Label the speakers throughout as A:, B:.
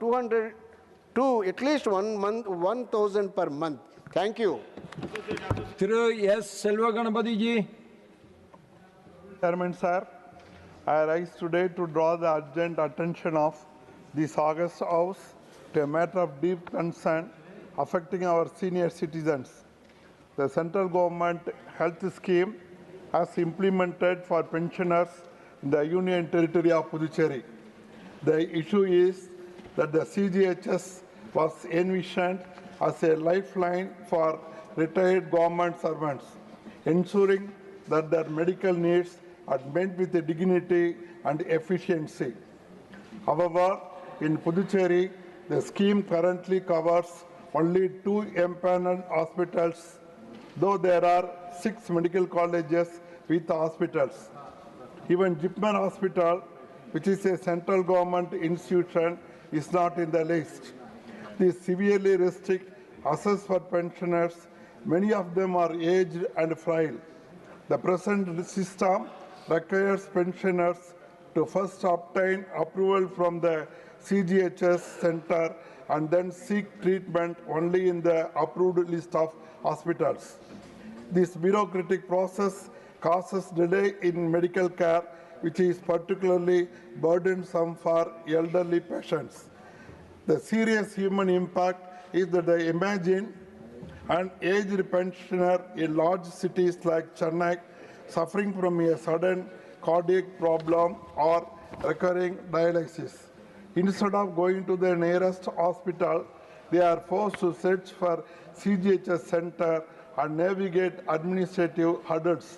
A: 200 to at least 1 month, 1,000 per month. Thank you.
B: Yes, Selva Ganapati ji.
C: Chairman, sir, I rise today to draw the urgent attention of this August House to a matter of deep concern affecting our senior citizens. The central government health scheme has implemented for pensioners in the Union Territory of Puducherry. The issue is that the CGHS was envisioned as a lifeline for retired government servants, ensuring that their medical needs are met with dignity and efficiency. However, in Puducherry, the scheme currently covers only 2 empaneled hospitals, though there are 6 medical colleges with hospitals. Even Jipman Hospital, which is a central government institution, is not in the list. This severely restricts access for pensioners. Many of them are aged and frail. The present system requires pensioners to first obtain approval from the CGHS center and then seek treatment only in the approved list of hospitals. This bureaucratic process causes delay in medical care, which is particularly burdensome for elderly patients. The serious human impact is that imagine an aged pensioner in large cities like Chennai suffering from a sudden cardiac problem or recurring dialysis. Instead of going to the nearest hospital, they are forced to search for CGHS center and navigate administrative hurdles.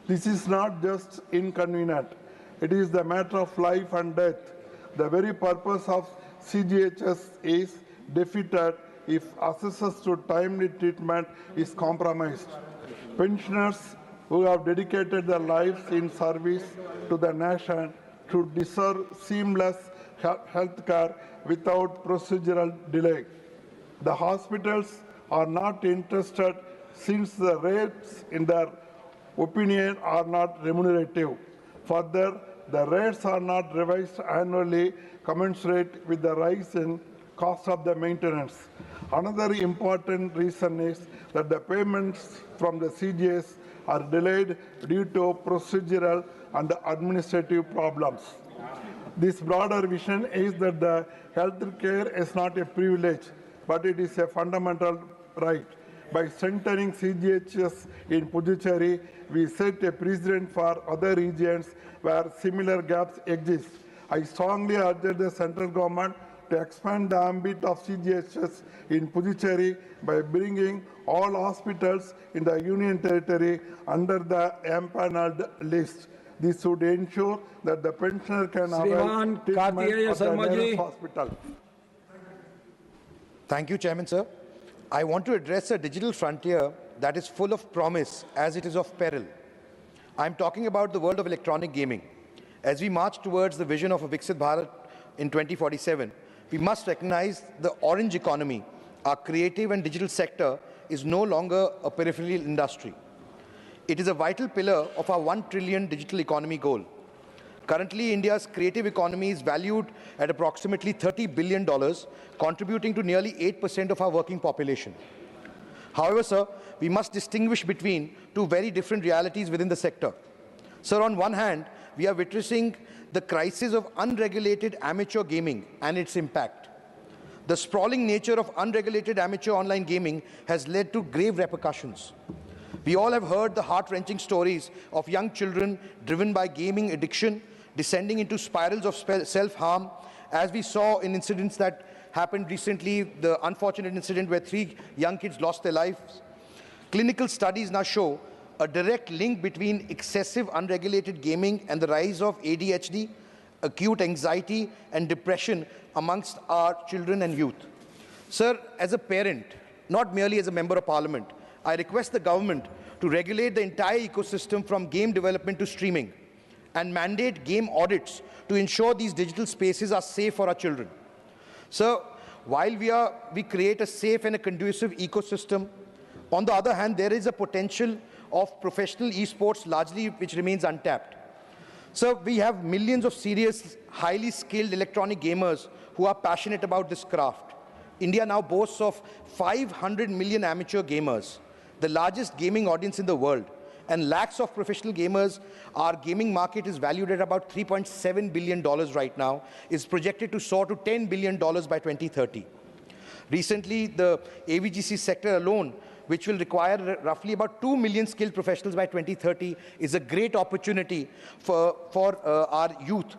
C: This is not just inconvenient, it is the matter of life and death. The very purpose of CGHS is defeated if access to timely treatment is compromised. Pensioners who have dedicated their lives in service to the nation should deserve seamless health care without procedural delay. The hospitals are not interested since the rates in their opinion are not remunerative. Further, the rates are not revised annually commensurate with the rise in cost of the maintenance. Another important reason is that the payments from the CGS are delayed due to procedural and administrative problems. This broader vision is that the health care is not a privilege, but it is a fundamental right. By strengthening CGHS in Puducherry, we set a precedent for other regions where similar gaps exist. I strongly urge the central government to expand the ambit of CGHS in Puducherry by bringing all hospitals in the Union Territory under the empaneled list. This would ensure that the pensioner can avail treatment at the nearest hospital.
D: Thank you, Chairman, sir. I want to address a digital frontier that is full of promise as it is of peril. I'm talking about the world of electronic gaming. As we march towards the vision of a Viksit Bharat in 2047, we must recognize the orange economy. Our creative and digital sector is no longer a peripheral industry. It is a vital pillar of our 1 trillion digital economy goal. Currently, India's creative economy is valued at approximately $30 billion, contributing to nearly 8% of our working population. However, sir, we must distinguish between 2 very different realities within the sector. Sir, on one hand, we are witnessing the crisis of unregulated amateur gaming and its impact. The sprawling nature of unregulated amateur online gaming has led to grave repercussions. We all have heard the heart-wrenching stories of young children driven by gaming addiction, descending into spirals of self-harm, as we saw in incidents that happened recently, the unfortunate incident where 3 young kids lost their lives. Clinical studies now show a direct link between excessive unregulated gaming and the rise of ADHD, acute anxiety and depression amongst our children and youth. Sir, as a parent, not merely as a member of parliament, I request the government to regulate the entire ecosystem from game development to streaming and mandate game audits to ensure these digital spaces are safe for our children. So, while we create a safe and a conducive ecosystem, on the other hand, there is a potential of professional esports largely which remains untapped. So we have millions of serious, highly skilled electronic gamers who are passionate about this craft. India now boasts of 500 million amateur gamers, the largest gaming audience in the world, and lakhs of professional gamers. Our gaming market is valued at about $3.7 billion right now, is projected to soar to $10 billion by 2030. Recently, the AVGC sector alone, which will require roughly about 2 million skilled professionals by 2030, is a great opportunity for our youth,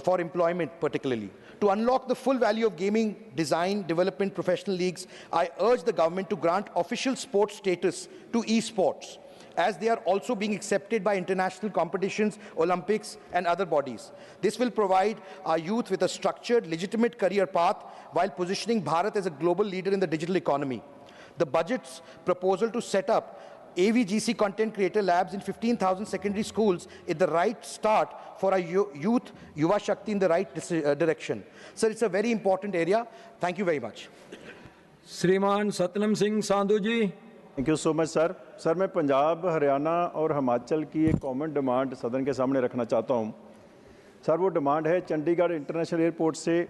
D: for employment particularly. To unlock the full value of gaming, design, development, professional leagues, I urge the government to grant official sports status to esports, as they are also being accepted by international competitions, Olympics, and other bodies. This will provide our youth with a structured, legitimate career path while positioning Bharat as a global leader in the digital economy. The budget's proposal to set up AVGC content creator labs in 15,000 secondary schools is the right start for our youth, Yuva Shakti, in the right direction. Sir, it's a very important area. Thank you very much.
B: श्रीमान Satnam Singh Sandhu ji.
E: Thank you so much sir. Sir, मैं पंजाब, हरियाणा और हिमाचल की एक common demand सदन के सामने रखना चाहता हूं। सर, वो डिमांड है चंडीगढ़ इंटरनेशनल एयरपोर्ट से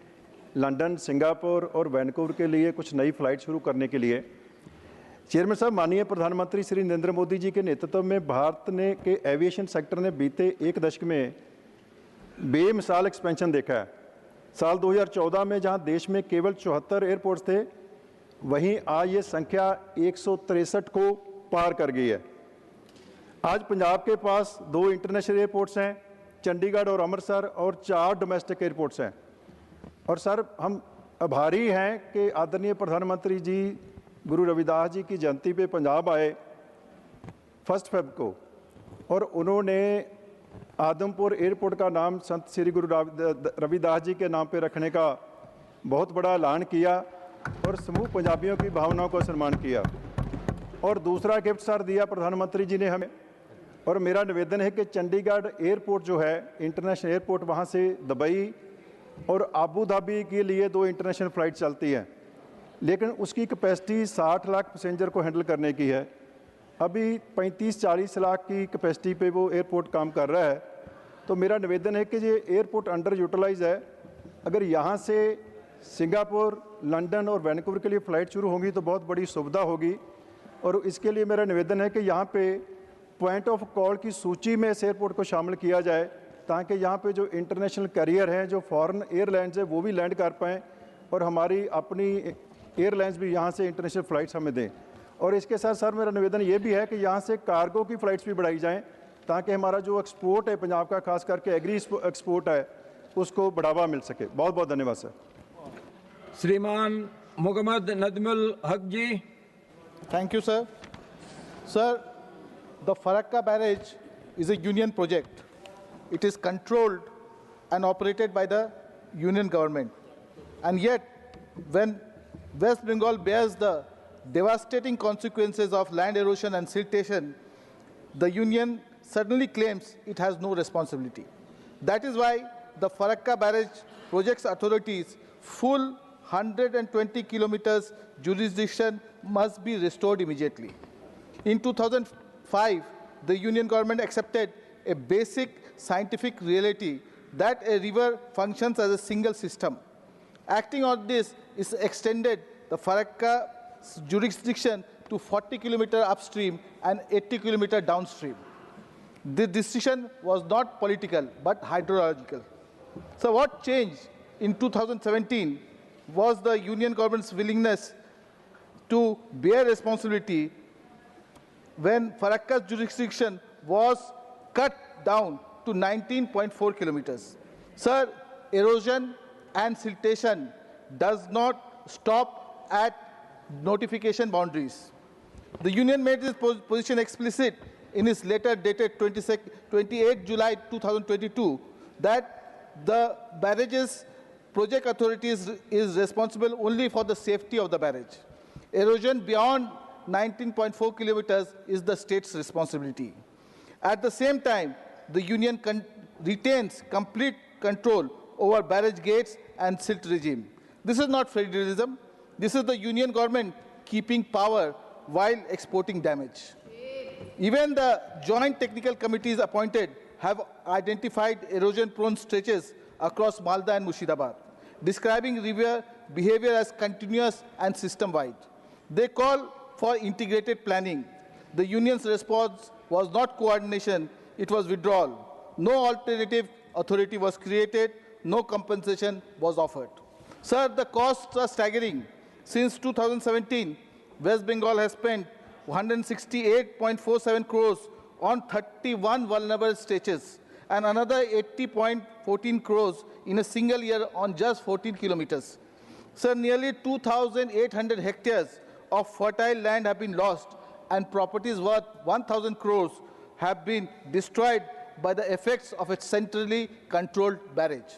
E: लंदन, सिंगापुर और वैनकूवर के लिए कुछ नई फ़्लाइट शुरू करने के लिए। चेयरमैन साहब, माननीय प्रधानमंत्री श्री नरेंद्र मोदी जी के नेतृत्व में भारत ने के एविएशन सेक्टर ने बीते एक दशक में बेमिसाल एक्सपेंशन देखा है। साल 2014 में जहां देश में केवल 74 एयरपोर्ट्स थे, वहीं आज ये संख्या 163 को पार कर गई है। आज पंजाब के पास 2 इंटरनेशनल एयरपोर्ट्स हैं, चंडीगढ़ और अमृतसर, और 4 डोमेस्टिक एयरपोर्ट्स हैं। और सर, हम आभारी हैं कि आदरणीय प्रधानमंत्री जी गुरु रविदास जी की जयंती पे पंजाब आए 1 फ़रवरी को, और उन्होंने आदमपुर एयरपोर्ट का नाम संत श्री गुरु रविदास जी के नाम पे रखने का बहुत बड़ा ऐलान किया और समूह पंजाबियों की भावनाओं को सम्मान किया। और दूसरा गिफ्ट सर दिया प्रधानमंत्री जी ने हमें, और मेरा निवेदन है कि चंडीगढ़ एयरपोर्ट जो है इंटरनेशनल एयरपोर्ट, वहाँ से दुबई और आबू धाबी के लिए 2 इंटरनेशनल फ़्लाइट चलती हैं, लेकिन उसकी कैपेसिटी 60 लाख पैसेंजर को हैंडल करने की है। अभी 35-40 लाख की कैपेसिटी पे वो एयरपोर्ट काम कर रहा है। तो मेरा निवेदन है कि ये एयरपोर्ट अंडर यूटिलाइज है। अगर यहाँ से सिंगापुर, लंदन और वैनकूवर के लिए फ़्लाइट शुरू होंगी तो बहुत बड़ी सुविधा होगी। और इसके लिए मेरा निवेदन है कि यहाँ पे पॉइंट ऑफ कॉल की सूची में इस एयरपोर्ट को शामिल किया जाए, ताकि यहाँ पे जो इंटरनेशनल कैरियर हैं, जो फॉरेन एयरलाइंस है, वो भी लैंड कर पाएँ और हमारी अपनी एयरलाइंस भी यहाँ से इंटरनेशनल फ़्लाइट्स हमें दें। और इसके साथ सर मेरा निवेदन ये भी है कि यहाँ से कार्गो की फ़्लाइट्स भी बढ़ाई जाएँ, ताकि हमारा जो एक्सपोर्ट है पंजाब का, खास करके एग्री एक्सपोर्ट है, उसको बढ़ावा मिल सके। बहुत बहुत धन्यवाद सर।
B: श्रीमान मोहम्मद नदमुल हक जी।
F: Thank you, sir. Sir, the Farakka barrage is a union project. It is controlled and operated by the union government. And yet, when West Bengal bears the devastating consequences of land erosion and siltation, the union suddenly claims it has no responsibility. That is why the Farakka barrage project's authorities full 120 kilometers jurisdiction must be restored immediately. In 2005, the union government accepted a basic scientific reality that a river functions as a single system. Acting on this is extended the Farakka jurisdiction to 40 kilometers upstream and 80 kilometers downstream. The decision was not political but hydrological. So what changed in 2017 was the union government's willingness to bear responsibility when Farakka's jurisdiction was cut down to 19.4 kilometers. Sir, erosion and siltation does not stop at notification boundaries. The union made this position explicit in its letter dated 28 July 2022 that the barrage's project authorities is responsible only for the safety of the barrage. Erosion beyond 19.4 kilometers is the state's responsibility. At the same time, the union retains complete control over barrage gates and silt regime. This is not federalism. This is the union government keeping power while exporting damage. Even the joint technical committees appointed have identified erosion-prone stretches across Malda and Murshidabad, describing river behavior as continuous and system-wide. They call for integrated planning. The union's response was not coordination, it was withdrawal. No alternative authority was created, no compensation was offered. Sir, the costs are staggering. Since 2017, West Bengal has spent 168.47 crores on 31 vulnerable stretches and another 80.14 crores in a single year on just 14 kilometers. Sir, nearly 2,800 hectares of fertile land have been lost and properties worth 1,000 crores have been destroyed by the effects of a centrally controlled barrage.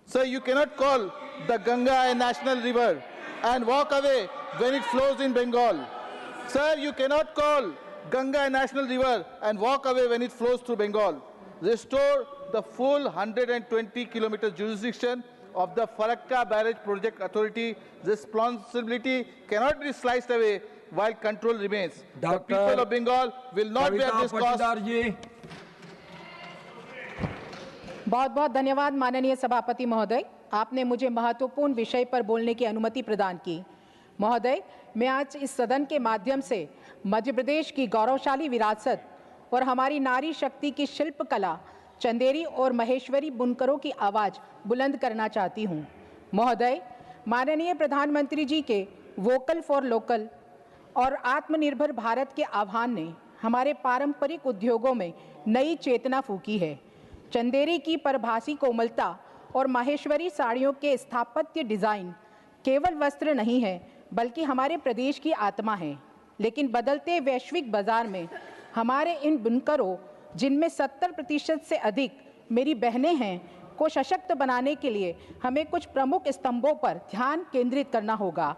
F: Sir, you cannot call the Ganga a national river and walk away when it flows in Bengal. Sir, you cannot call Ganga a national river and walk away when it flows through Bengal. Restore the full 120-kilometer jurisdiction of the Farakka Barrage Project Authority. Responsibility cannot be sliced away while control remains. The people of Bengal will not bear this cost.
G: बहुत बहुत धन्यवाद माननीय सभापति महोदय, आपने मुझे महत्वपूर्ण विषय पर बोलने की अनुमति प्रदान की। महोदय, मैं आज इस सदन के माध्यम से मध्य प्रदेश की गौरवशाली विरासत और हमारी नारी शक्ति की शिल्प कला, चंदेरी और महेश्वरी बुनकरों की आवाज़ बुलंद करना चाहती हूँ। महोदय, माननीय प्रधानमंत्री जी के वोकल फॉर लोकल और आत्मनिर्भर भारत के आह्वान ने हमारे पारंपरिक उद्योगों में नई चेतना फूंकी है। चंदेरी की परभासी कोमलता और माहेश्वरी साड़ियों के स्थापत्य डिज़ाइन केवल वस्त्र नहीं है, बल्कि हमारे प्रदेश की आत्मा है। लेकिन बदलते वैश्विक बाजार में हमारे इन बुनकरों, जिनमें 70% से अधिक मेरी बहनें हैं, को सशक्त बनाने के लिए हमें कुछ प्रमुख स्तंभों पर ध्यान केंद्रित करना होगा।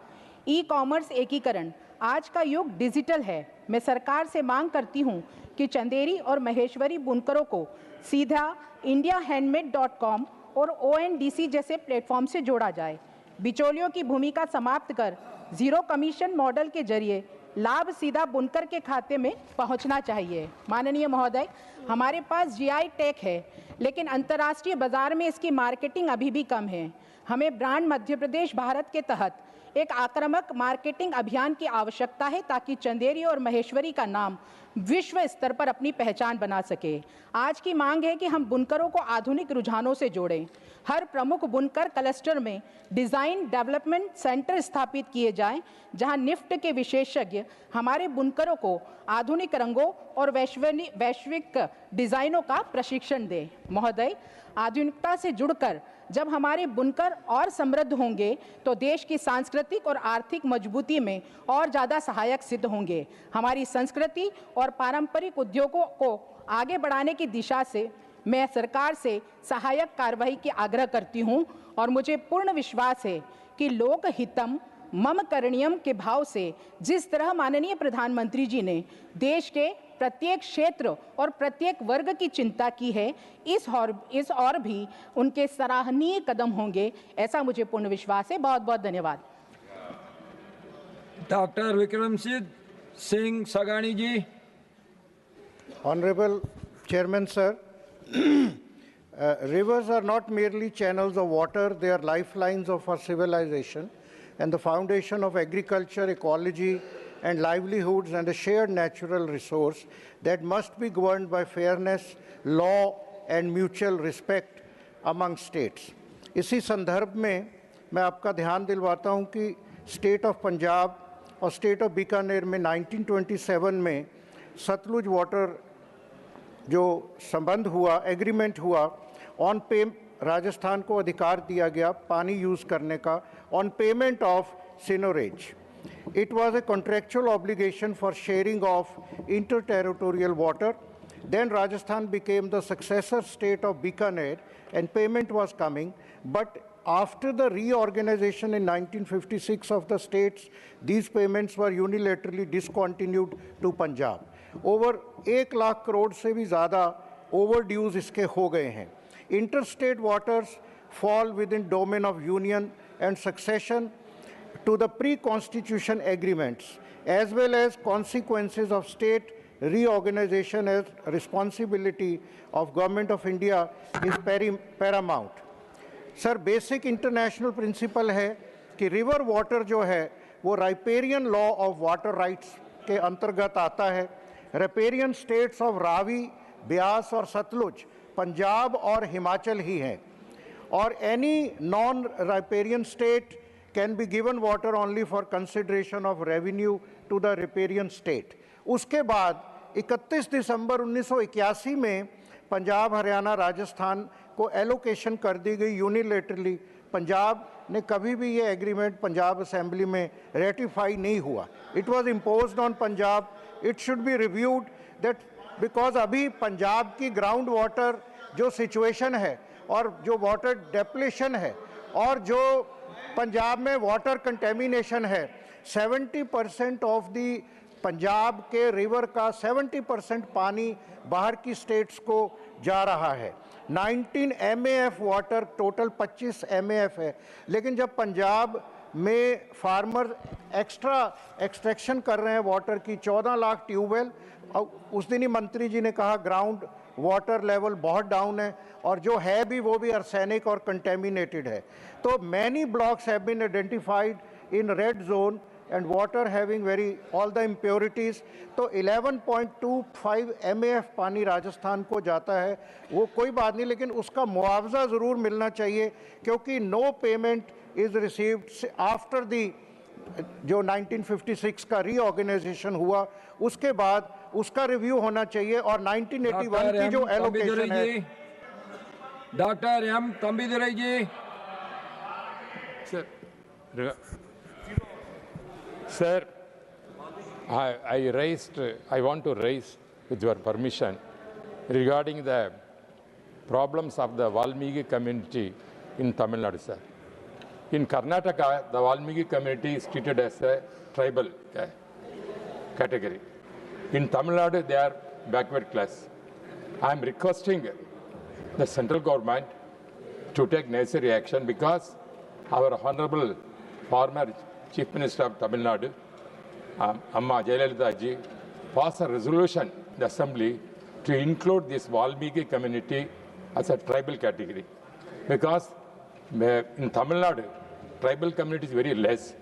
G: ई कॉमर्स एकीकरण, आज का युग डिजिटल है। मैं सरकार से मांग करती हूं कि चंदेरी और महेश्वरी बुनकरों को सीधा indiahandmade.com और ONDC जैसे प्लेटफॉर्म से जोड़ा जाए। बिचौलियों की भूमिका समाप्त कर जीरो कमीशन मॉडल के जरिए लाभ सीधा बुनकर के खाते में पहुंचना चाहिए। माननीय महोदय, हमारे पास जीआई टैग है, लेकिन अंतर्राष्ट्रीय बाजार में इसकी मार्केटिंग अभी भी कम है। हमें ब्रांड मध्य प्रदेश भारत के तहत एक आक्रामक मार्केटिंग अभियान की आवश्यकता है, ताकि चंदेरी और महेश्वरी का नाम विश्व स्तर पर अपनी पहचान बना सके। आज की मांग है कि हम बुनकरों को आधुनिक रुझानों से जोड़ें। हर प्रमुख बुनकर क्लस्टर में डिज़ाइन डेवलपमेंट सेंटर स्थापित किए जाएं, जहां निफ्ट के विशेषज्ञ हमारे बुनकरों को आधुनिक रंगों और वैश्विक डिज़ाइनों का प्रशिक्षण दें। महोदय, आधुनिकता से जुड़कर जब हमारे बुनकर और समृद्ध होंगे, तो देश की सांस्कृतिक और आर्थिक मजबूती में और ज़्यादा सहायक सिद्ध होंगे। हमारी संस्कृति और पारंपरिक उद्योगों को आगे बढ़ाने की दिशा से मैं सरकार से सहायक कार्रवाई की आग्रह करती हूं, और मुझे पूर्ण विश्वास है कि लोक हितम मम करणीयम के भाव से जिस तरह माननीय प्रधानमंत्री जी ने देश के प्रत्येक क्षेत्र और प्रत्येक वर्ग की चिंता की है, इस और भी उनके सराहनीय कदम होंगे, ऐसा मुझे पूर्ण विश्वास है। बहुत बहुत धन्यवाद।
B: Doctor Vikram Singh सगानी ji.
H: Honorable Chairman, sir, rivers are not merely channels of water, they are lifelines of our civilization and the foundation of agriculture, ecology, and livelihoods, and a shared natural resource that must be governed by fairness, law, and mutual respect among states. इसी संदर्भ में मैं आपका ध्यान दिलवाता हूं कि state of Punjab और स्टेट ऑफ बीकानेर में 1927 में सतलुज वाटर जो संबंध हुआ, एग्रीमेंट हुआ, ऑन पे राजस्थान को अधिकार दिया गया पानी यूज़ करने का on payment of seigniorage. It was a contractual obligation for sharing of inter-territorial water. Then Rajasthan became the successor state of Bikaner and payment was coming. But after the reorganization in 1956 of the states, these payments were unilaterally discontinued to Punjab. Over 1 lakh crore से भी ज़्यादा overdues इसके हो गए हैं. Interstate waters fall within domain of union and succession to the pre-constitution agreements, as well as consequences of state reorganization as responsibility of Government of India is paramount. Sir, basic international principle है कि river water जो है वो riparian law of water rights के अंतर्गत आता है। Riparian states of Ravi, Beas और सतलुज पंजाब और हिमाचल ही हैं, और any non riparian state can be given water only for consideration of revenue to the riparian state. उसके बाद 31 दिसंबर 1981 में पंजाब, हरियाणा, राजस्थान को एलोकेशन कर दी गई यूनिलेटरली। पंजाब ने कभी भी ये एग्रीमेंट पंजाब असेंबली में रेटिफाई नहीं हुआ। It was imposed on Punjab. It should be reviewed that because अभी पंजाब की ग्राउंड वाटर जो सिचुएशन है और जो वाटर डेप्लेशन है और जो पंजाब में वाटर कंटेमिनेशन है, 70% ऑफ दी पंजाब के रिवर का 70% पानी बाहर की स्टेट्स को जा रहा है। 19 MAF वाटर, टोटल 25 MAF है। लेकिन जब पंजाब में फार्मर एक्स्ट्रा एक्सट्रैक्शन कर रहे हैं वाटर की, 14 लाख ट्यूबवेल, उस दिन ही मंत्री जी ने कहा ग्राउंड वाटर लेवल बहुत डाउन है और जो है भी वो भी आर्सेनिक और कंटेमिनेटेड है। तो many blocks have been identified in red zone and water having all the impurities। तो 11.25 MAF पानी राजस्थान को जाता है, वो कोई बात नहीं, लेकिन उसका मुआवजा ज़रूर मिलना चाहिए, क्योंकि no payment is received after the जो 1956 का रीऑर्गेनाइजेशन हुआ, उसके बाद उसका रिव्यू होना चाहिए। और 1981 की जो एलोकेशन है।
B: Doctor M Thambidurai ji.
I: Sir, I want to raise, with your permission, regarding the problems of the Valmiki community in Tamil Nadu, sir. In Karnataka, the Valmiki community is treated as a tribal category. In Tamil Nadu, they are backward class. I am requesting the central government to take necessary action, because our honorable former Chief Minister of Tamil Nadu, Amma Jayalalitha ji, passed a resolution in the Assembly to include this Valmiki community as a tribal category. Because in Tamil Nadu, tribal community is very less.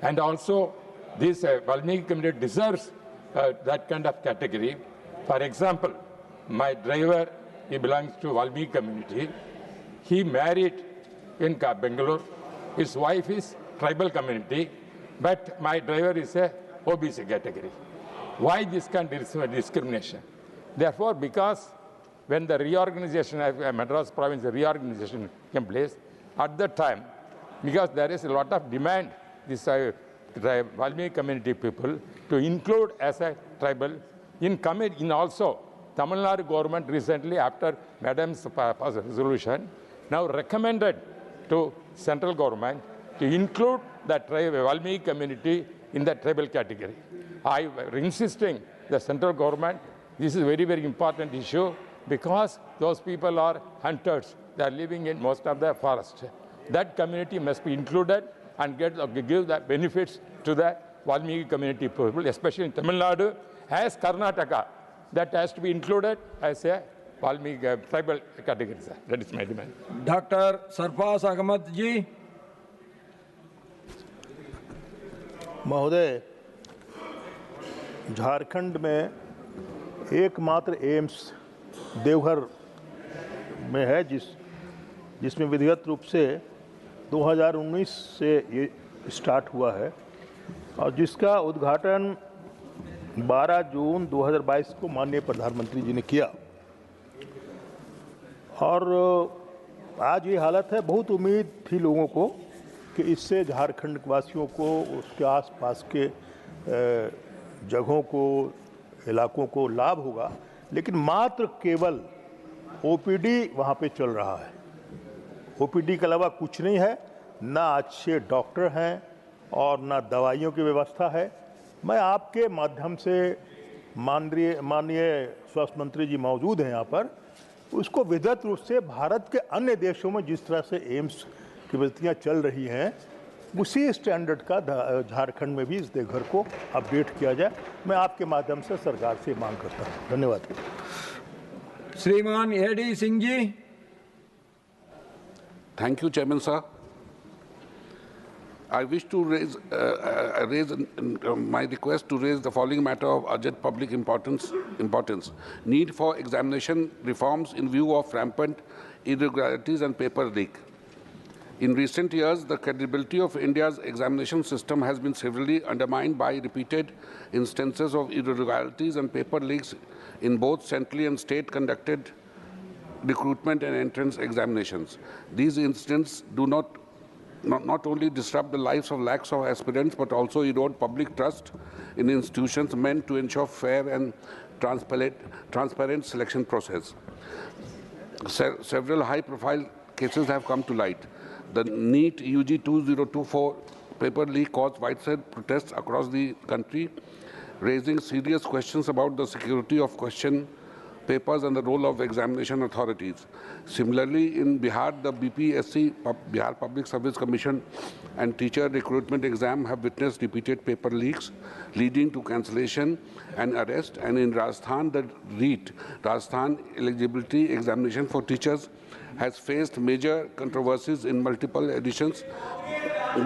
I: And also, this Valmiki community deserves that kind of category. For example, my driver, he belongs to Valmiki community. He married in Bangalore. His wife is tribal community, but my driver is a OBC category. Why this kind of discrimination? Therefore, because when the reorganization of Madras province reorganization came place, at that time, because there is a lot of demand, this Valmiki community people to include as a tribal in also Tamil Nadu government recently, after Madam's passed resolution, now recommended to central government to include the Valmiki community in the tribal category. I am insisting the central government, this is a very, very important issue, because those people are hunters. They are living in most of the forest. That community must be included and give the benefits to the Valmiki community people, especially in Tamil Nadu, as Karnataka. That has to be included as a Valmiki tribal category. Sir. That is my demand.
B: Dr. Sarfaz Ahmad ji.
J: महोदय, झारखंड में एकमात्र AIIMS Deoghar में है जिसमें विधिवत रूप से 2019 से ये स्टार्ट हुआ है और जिसका उद्घाटन 12 जून 2022 को माननीय प्रधानमंत्री जी ने किया। और आज ये हालत है, बहुत उम्मीद थी लोगों को कि इससे झारखंड वासियों को, उसके आसपास के जगहों को, इलाकों को लाभ होगा, लेकिन मात्र केवल ओपीडी वहाँ पे चल रहा है। ओपीडी के अलावा कुछ नहीं है, ना अच्छे डॉक्टर हैं और ना दवाइयों की व्यवस्था है। मैं आपके माध्यम से माननीय स्वास्थ्य मंत्री जी मौजूद हैं यहाँ पर, उसको विधिवत रूप से भारत के अन्य देशों में जिस तरह से एम्स की व्यवस्थाएं चल रही हैं, उसी स्टैंडर्ड का झारखंड में भी इस देवघर को अपडेट किया जाए। मैं आपके माध्यम से सरकार से मांग करता हूँ। धन्यवाद।
B: श्रीमान A D Singh ji.
K: Thank you, Chairman, sir. I wish to raise my request to raise the following matter of urgent public importance. Need for examination reforms in view of rampant irregularities and paper leak. In recent years, the credibility of India's examination system has been severely undermined by repeated instances of irregularities and paper leaks in both centrally and state-conducted recruitment and entrance examinations. These incidents do not only disrupt the lives of lakhs of aspirants, but also erode public trust in institutions meant to ensure fair and transparent selection process. Several high-profile cases have come to light. The NEET UG 2024 paper leak caused widespread protests across the country, raising serious questions about the security of question papers and the role of examination authorities. Similarly, in Bihar, the BPSC, Bihar Public Service Commission, and teacher recruitment exam have witnessed repeated paper leaks, leading to cancellation and arrest. And in Rajasthan, the REET, Rajasthan Eligibility Examination for Teachers, has faced major controversies in multiple editions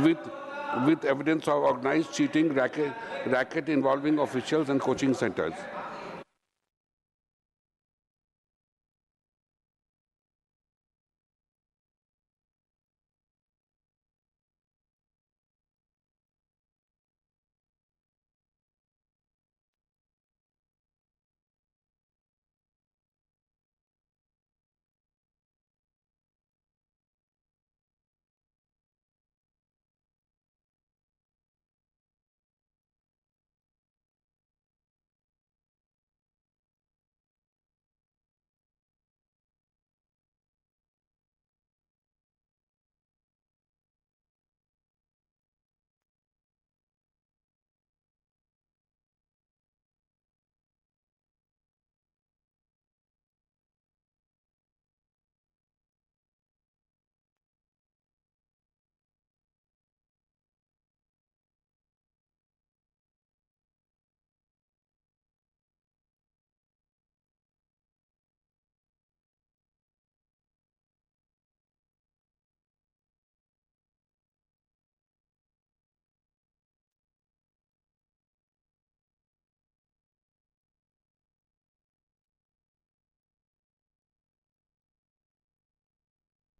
K: with evidence of organized cheating racket involving officials and coaching centers.